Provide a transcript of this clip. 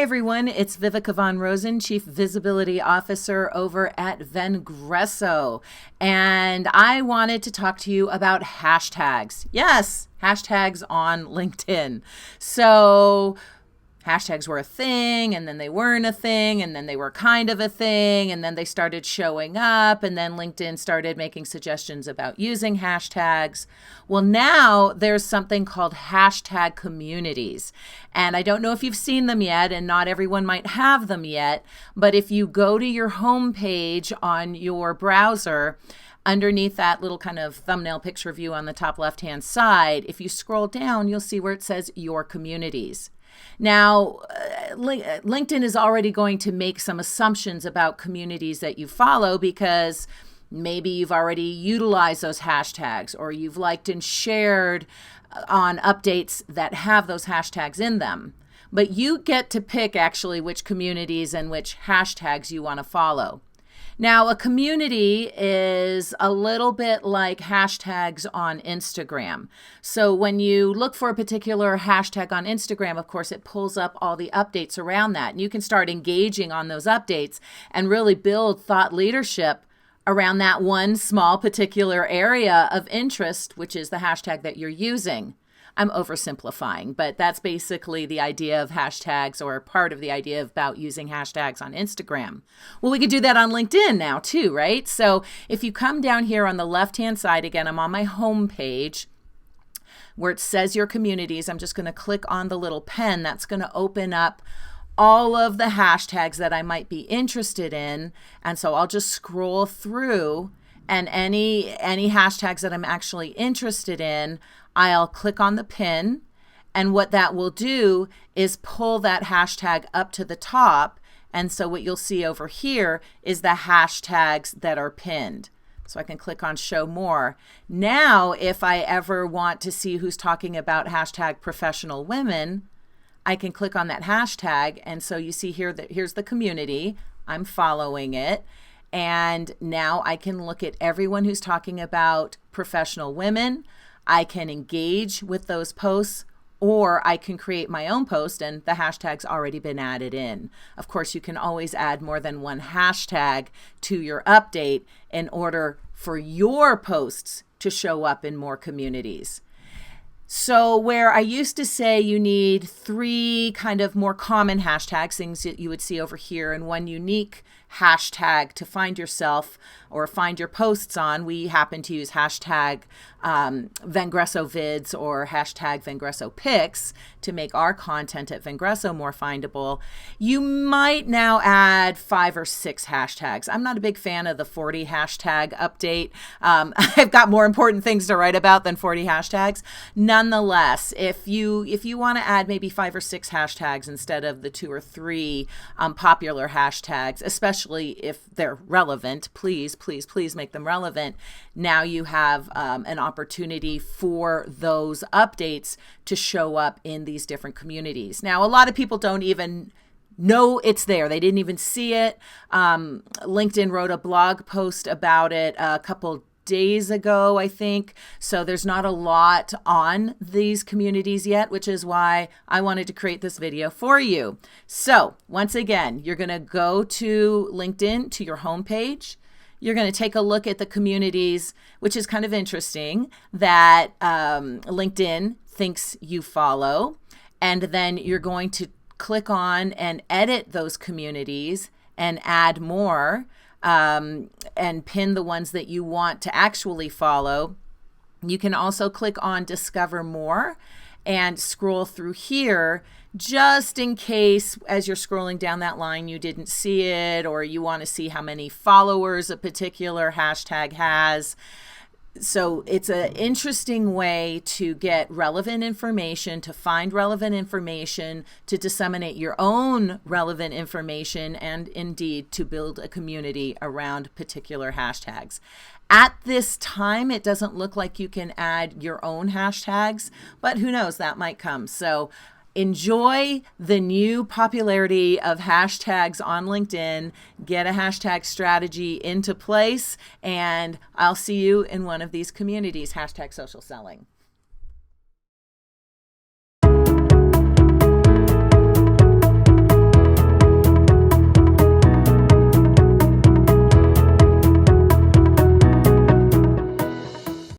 everyone, it's Viveka Von Rosen, Chief Visibility Officer over at Vengreso. And I wanted to talk to you about hashtags. Yes, hashtags on LinkedIn. So hashtags were a thing, and then they weren't a thing, and then they were kind of a thing, and then they started showing up, and then LinkedIn started making suggestions about using hashtags. Well, now there's something called hashtag communities, and I don't know if you've seen them yet, and not everyone might have them yet, but if you go to your home page on your browser, underneath that little kind of thumbnail picture view on the top left-hand side, if you scroll down, you'll see where it says Your Communities. Now, LinkedIn is already going to make some assumptions about communities that you follow because maybe you've already utilized those hashtags or you've liked and shared on updates that have those hashtags in them. But you get to pick actually which communities and which hashtags you want to follow. Now, a community is a little bit like hashtags on Instagram. So when you look for a particular hashtag on Instagram, of course, it pulls up all the updates around that. And you can start engaging on those updates and really build thought leadership around that one small particular area of interest, which is the hashtag that you're using. I'm oversimplifying, but that's basically the idea of hashtags, or part of the idea about using hashtags on Instagram. Well, we could do that on LinkedIn now too, right? So if you come down here on the left-hand side, again, I'm on my home page where it says Your Communities. I'm just going to click on the little pen. That's going to open up all of the hashtags that I might be interested in. And so I'll just scroll through, and any hashtags that I'm actually interested in, I'll click on the pin, and what that will do is pull that hashtag up to the top. And so what you'll see over here is the hashtags that are pinned. So I can click on Show More. Now, if I ever want to see who's talking about hashtag professional women, I can click on that hashtag. And so you see here that here's the community. I'm following it. And now I can look at everyone who's talking about professional women. I can engage with those posts, or I can create my own post, and the hashtag's already been added in. Of course, you can always add more than one hashtag to your update in order for your posts to show up in more communities. So where I used to say you need 3 kind of more common hashtags, things that you would see over here, and one unique hashtag to find yourself or find your posts on, we happen to use hashtag Vengreso vids or hashtag Vengreso pics to make our content at Vengreso more findable. You might now add 5 or 6 hashtags. I'm not a big fan of the 40 hashtag update. I've got more important things to write about than 40 hashtags. Nonetheless, if you want to add maybe 5 or 6 hashtags instead of the 2 or 3 popular hashtags, especially if they're relevant, please make them relevant. Now you have an opportunity for those updates to show up in these different communities. Now, a lot of people don't even know it's there. They didn't even see it. LinkedIn wrote a blog post about it a couple days ago, I think. So there's not a lot on these communities yet, which is why I wanted to create this video for you. So once again, you're going to go to LinkedIn, to your homepage. You're going to take a look at the communities, which is kind of interesting, that LinkedIn thinks you follow. And then you're going to click on and edit those communities and add more, and pin the ones that you want to actually follow. You can also click on Discover More and scroll through here just in case as you're scrolling down that line you didn't see it, or you want to see how many followers a particular hashtag has. So it's an interesting way to get relevant information, to find relevant information, to disseminate your own relevant information, and indeed to build a community around particular hashtags. At this time, it doesn't look like you can add your own hashtags, but who knows, that might come. So enjoy the new popularity of hashtags on LinkedIn, get a hashtag strategy into place, and I'll see you in one of these communities, hashtag social selling.